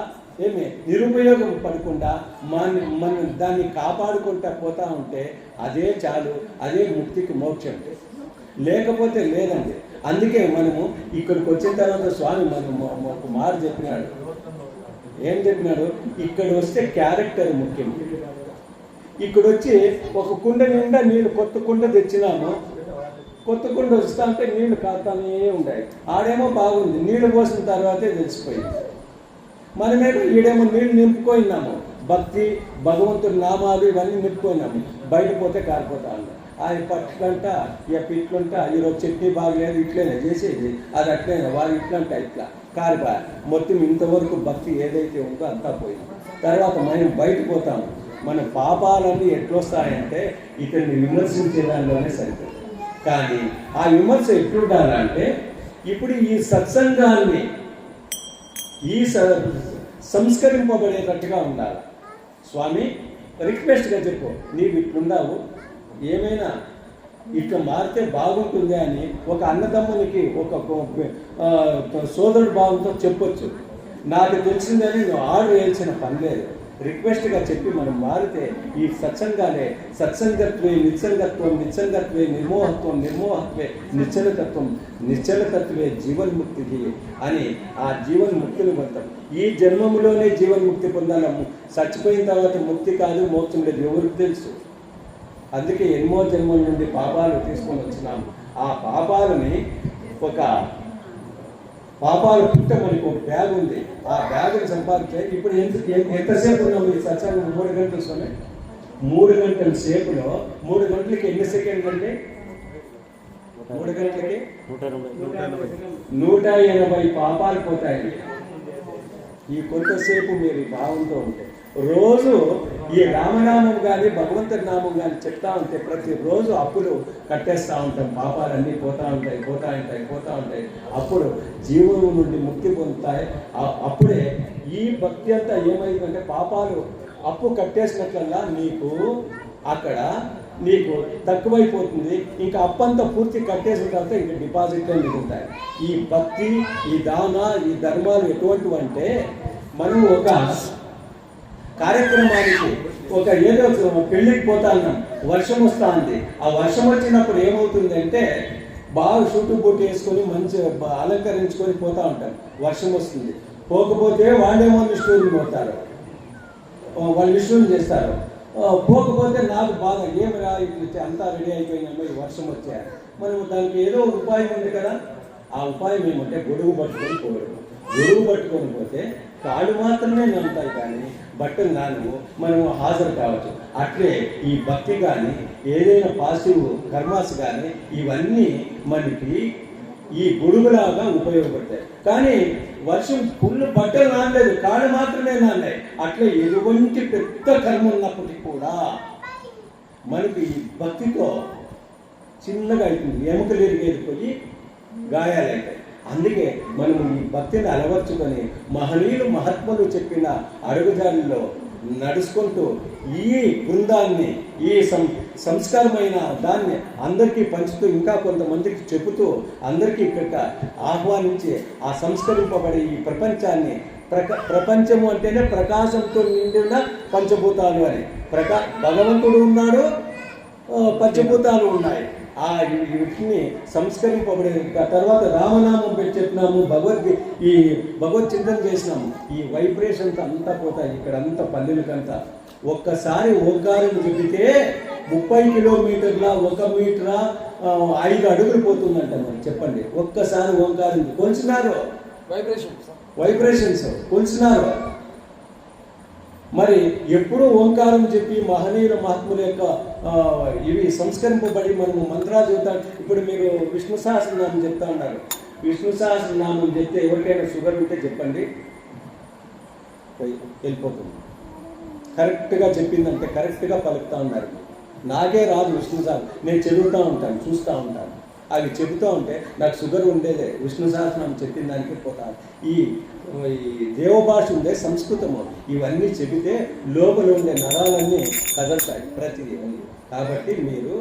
నిరుపయోగం పడకుండా మనం దాన్ని కాపాడుకుంటా పోతా ఉంటే అదే చాలు, అదే ముక్తికి మోక్షం. లేకపోతే లేదండి. అందుకే మనము ఇక్కడికి వచ్చిన తర్వాత స్వామి మనం ఒక మాట చెప్పినాడు. ఏం చెప్పినాడు? ఇక్కడ వస్తే క్యారెక్టర్ ముఖ్యం. ఇక్కడ వచ్చి ఒక కుండ నిండా నీళ్ళు, కొత్త కుండ తెచ్చినాము, కొత్త కుండ వస్తా అంటే నీళ్లు కారుతానే ఉంటాయి. ఆడేమో బాగుంది, నీళ్లు పోసిన తర్వాతే తెలిసిపోయింది. మనమేమో ఈడేమో నీళ్లు నింపుకోయినాము, భక్తి భగవంతుడి నామాలు ఇవన్నీ నింపుకోయినాము, బయట పోతే కారిపోతా ఉన్నాం. అది పట్లంట ఇక పిట్లుంట, ఈరోజు చట్నీ బాగలేదు ఇట్లనే చేసేది, అది అట్లనే వాళ్ళు ఇట్లంట ఇట్లా కారిపోయా. మొత్తం ఇంతవరకు భక్తి ఏదైతే ఉందో అంతా పోయింది. తర్వాత మనం బయట పోతాము. మన పాపాలన్నీ ఎట్లొస్తాయంటే ఇతన్ని విమర్శించే దానిలోనే సరిపోతుంది. కానీ ఆ విమర్శ ఎట్లుండాలంటే ఇప్పుడు ఈ సత్సంగాన్ని సంస్కరింపబడేటట్టుగా ఉండాలి. స్వామి రిక్వెస్ట్గా చెప్పు, నీవు ఇట్లున్నావు, ఏమైనా ఇట్లా మారితే బాగుంటుంది అని ఒక అన్నదమ్మునికి ఒక సోదరుడు భావంతో చెప్పొచ్చు. నాకు తెలిసిందని నువ్వు ఆర్డర్ వేయాల్సిన పని లేదు. రిక్వెస్ట్గా చెప్పి మనం మారితే ఈ సత్సంగాలే సత్సంగత్వే నిత్సంగత్వం, నిత్సంగత్వే నిర్మోహత్వం, నిర్మోహత్వే నిశ్చలతత్వం, నిశ్చలతత్వే జీవన్ముక్తి అని ఆ జీవన్ముక్తిని పొందాం. ఈ జన్మములోనే జీవన్ముక్తి పొందాలము. చచ్చిపోయిన తర్వాత ముక్తి కాదు, మోక్షం లేదు, ఎవరికి తెలుసు? అందుకే ఎన్నో జన్మల నుండి పాపాలు తీసుకొని వచ్చినాము. ఆ పాపాలని పాపాల పుట్ట మనకు ఒక బ్యాగ్ ఉంది. ఆ బ్యాగ్ని సంపాదించే ఇప్పుడు ఎంతసేపు ఉన్నాము ఈ సత్సంగం? 3 గంటల సమయం. 3 గంటల సేపులో 3 గంటలకి ఎన్ని సెకండ్లు అంటే 3 గంటలకి 180 పాపాలు పోతాయి. ఈ కొంతసేపు మీరు భావంతో ఉంటే రోజు ఈ రామనామం కానీ భగవంతుడి నామం కానీ చెప్తా ఉంటే ప్రతిరోజు అప్పులు కట్టేస్తూ ఉంటాం. పాపాలన్నీ పోతూ ఉంటాయి. అప్పుడు జీవనం నుండి ముక్తి పొందుతాయి. అప్పుడే ఈ భక్తి అంతా ఏమైందంటే పాపాలు అప్పు కట్టేసినట్లల్లా అక్కడ నీకు తక్కువైపోతుంది. ఇంకా అప్పంతా పూర్తి కట్టేసిన తర్వాత ఇంకా డిపాజిట్లే మిగులుతాయి. ఈ భక్తి, ఈ దాన, ఈ ధర్మాలు ఎటువంటివి అంటే మనం ఒక కార్యక్రమానికి ఏదో పెళ్ళికి పోతా ఉన్నాం, వర్షం వస్తూ ఉంది. ఆ వర్షం వచ్చినప్పుడు ఏమవుతుంది అంటే బాగా షూటు బూట్ వేసుకొని మంచి అలంకరించుకొని పోతూ ఉంటాం. వర్షం వస్తుంది, పోకపోతే వాళ్ళేమో నిష్ఠూరం పోతారు, వాళ్ళు నిష్ఠూరం చేస్తారు. పోకపోతే నాకు బాగా ఏమిరా ఇట్లా అంతా రెడీ అయిపోయినామో ఈ వర్షం వచ్చారు. మనం దానికి ఏదో ఉపాయం ఉంది కదా. ఆ ఉపాయం ఏమంటే గొడుగు పట్టుకొని పోవడం. గొడుగు పట్టుకొని పోతే కాళ్ళు మాత్రమే నమ్ముతాయి కానీ బట్టలు నాను మనము హాజరు కావచ్చు. అట్లే ఈ భక్తి కానీ ఏదైనా పాజిటివ్ కర్మాస్ కానీ ఇవన్నీ మనకి ఈ గొడుగులాగా ఉపయోగపడతాయి. కానీ వర్షం ఫుల్ బట్టలు నానలేదు, కాళ్ళు మాత్రమే నాన్నాయి. అట్లా ఎటువంటి పెద్ద కర్మ ఉన్నప్పటికీ కూడా మనకి ఈ భక్తితో చిన్నగా అవుతుంది, ఎముకలు ఎరిగేదిపోయి గాయాలైతాయి. అందుకే మనము ఈ భక్తిని అలవర్చుకొని మహనీయులు మహాత్ములు చెప్పిన అడుగుజాడల్లో నడుచుకుంటూ ఈ బృందాన్ని, ఈ సంస్కారమైన దాన్ని అందరికీ పంచుతూ ఇంకా కొంతమందికి చెబుతూ అందరికీ ఇక్కడ ఆహ్వానించి ఆ సంస్కరింపబడే ఈ ప్రపంచాన్ని ప్రపంచము అంటేనే ప్రకాశంతో నిండిన పంచభూతాలు అని. భగవంతుడు ఉన్నాడు, పంచభూతాలు ఉన్నాయి. ఆ వీటిని సంస్కరింపబడే తర్వాత రామనామం పెట్టి చెప్పినాము, భగవత్ చింతన చేసినాము. ఈ వైబ్రేషన్స్ అంతా పోతాయి. ఇక్కడ అంతా పల్లెలకంతా ఒక్కసారి ఓంకారం చెబితే 30 కిలోమీటర్ల 1 మీటరా 5 అడుగులు పోతుందంట. మరి చెప్పండి, ఒక్కసారి ఓంకారం కొలిచినారు, వైబ్రేషన్స్ కొలిచినారు. మరి ఎప్పుడూ ఓంకారం చెప్పి మహనీయుల మహాత్ముల యొక్క ఇవి సంస్కరింపబడి మనము మంత్రాలు చెప్తాం. ఇప్పుడు మీరు విష్ణు సహస్రనామం చెప్తా ఉన్నారు. విష్ణు సహస్రనామం చెప్తే ఎవరికైనా షుగర్ ఉంటే చెప్పండి, వెళ్ళిపోతుంది. కరెక్ట్గా చెప్పిందంటే కరెక్ట్గా పలుకుతూ ఉన్నారు. నాకే రాదు విష్ణు సహస్రం, నేను చదువుతూ ఉంటాను, చూస్తూ ఉంటాను. అవి చెబుతూ ఉంటే నాకు షుగర్ ఉండేదే విష్ణు సహస్రనామం చెప్పిన దానికి పోతాను. ఈ దేవభాష ఉండే సంస్కృతము ఇవన్నీ చెబితే లోపల ఉండే నరాలన్నీ కదలుతాయి ప్రతిదీ. కాబట్టి మీరు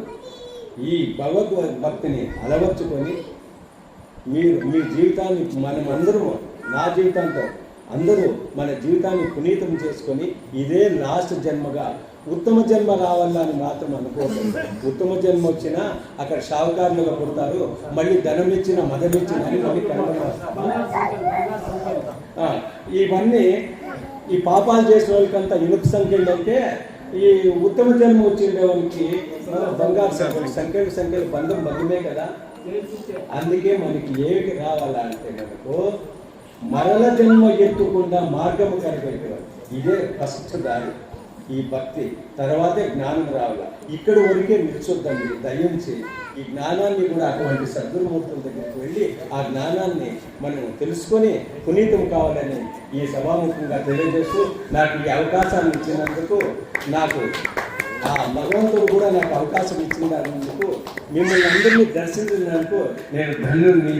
ఈ భగవద్భక్తిని అలవర్చుకొని మీరు మీ జీవితాన్ని మనమందరూ నా జీవితంతో అందరూ మన జీవితాన్ని పునీతం చేసుకొని ఇదే లాస్ట్ జన్మగా ఉత్తమ జన్మ రావాలని మాత్రం అనుకోవద్దు. ఉత్తమ జన్మ వచ్చినా అక్కడ షావుకారులుగా పుడతారు, మళ్ళీ ధనం ఇచ్చిన మదం ఇచ్చిన అని మళ్ళీ ఇవన్నీ ఈ పాపాలు చేసిన వాళ్ళకంతా ఇనుప సంఖ్యలు అంటే ఈ ఉత్తమ జన్మ వచ్చిండే వాళ్ళకి బంగారు సంఖ్యలు బంధమే కదా. అందుకే మనకి ఏమిటి రావాలంటే మనకు మరల జన్మ ఎత్తుకుండా మార్గము కనిపెట్టేవాడు. ఇదే ఫస్ట్ దారి ఈ భక్తి. తర్వాతే జ్ఞానం రావాలి. ఇక్కడ వరకే నిల్చొద్దండి దయించి. ఈ జ్ఞానాన్ని కూడా అటువంటి సద్గురుమూర్తుల దగ్గరికి వెళ్ళి ఆ జ్ఞానాన్ని మనం తెలుసుకొని పునీతం కావాలని ఈ సభాముఖంగా తెలియజేస్తూ నాకు ఈ అవకాశాన్ని ఇచ్చినందుకు నాకు ఆ భగవంతుడు కూడా నాకు అవకాశం ఇచ్చినందుకు మిమ్మల్ని అందరినీ దర్శించినందుకు నేను ధన్యుణ్ణి.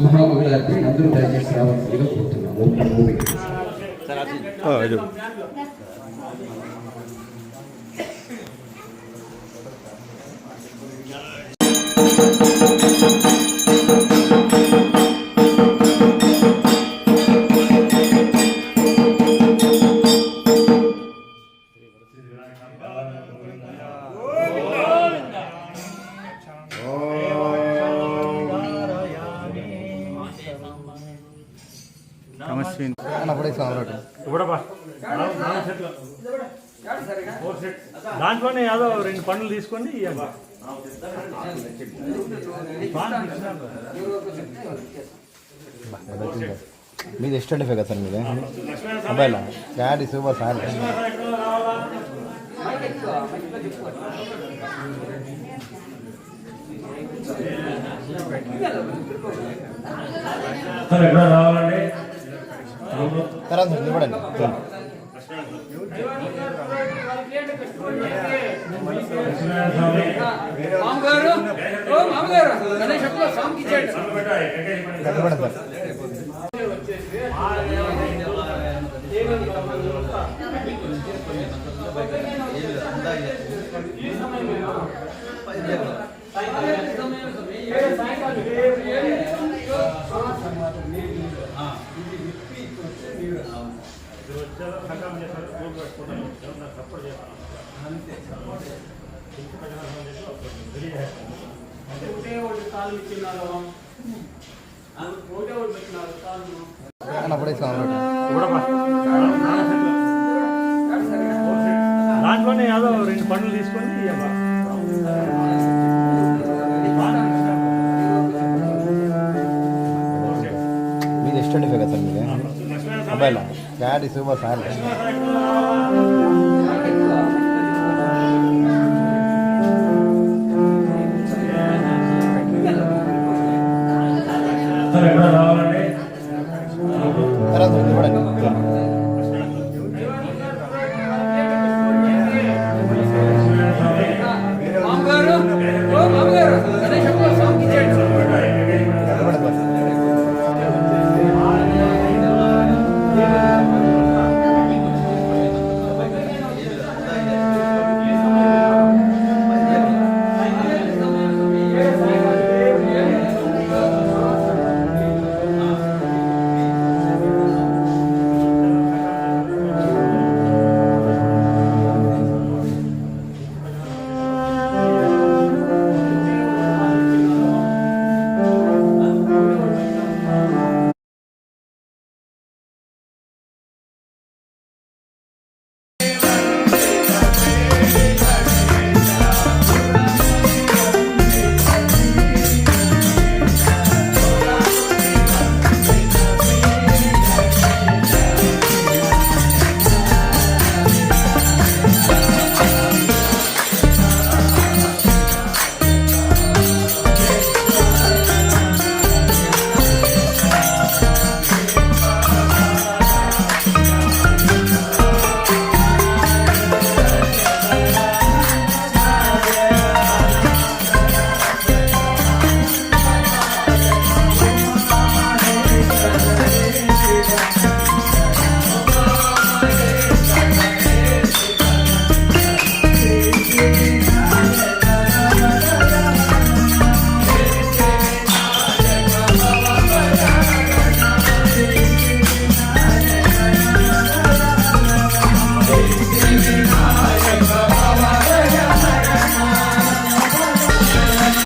మహామంగళాన్ని అందరూ దయచేసి రావాల్సిందిగా కోరుతున్నాము. దాంట్లోనే ఏదో 2 పండ్లు తీసుకోండి. మీది ఎస్టండి కదా సార్ మీదే మొబైల్ యాడ్ సూపర్ సార్ రావాలండి. తర్వాత నిలబడండి. దాంట్లోనే ఏదో 2 పండ్లు తీసుకోండి. మీది ఎస్టండి కదా సార్ మీదే మొబైల్ యాడ్ సూపర్ సార్ ఎక్కడ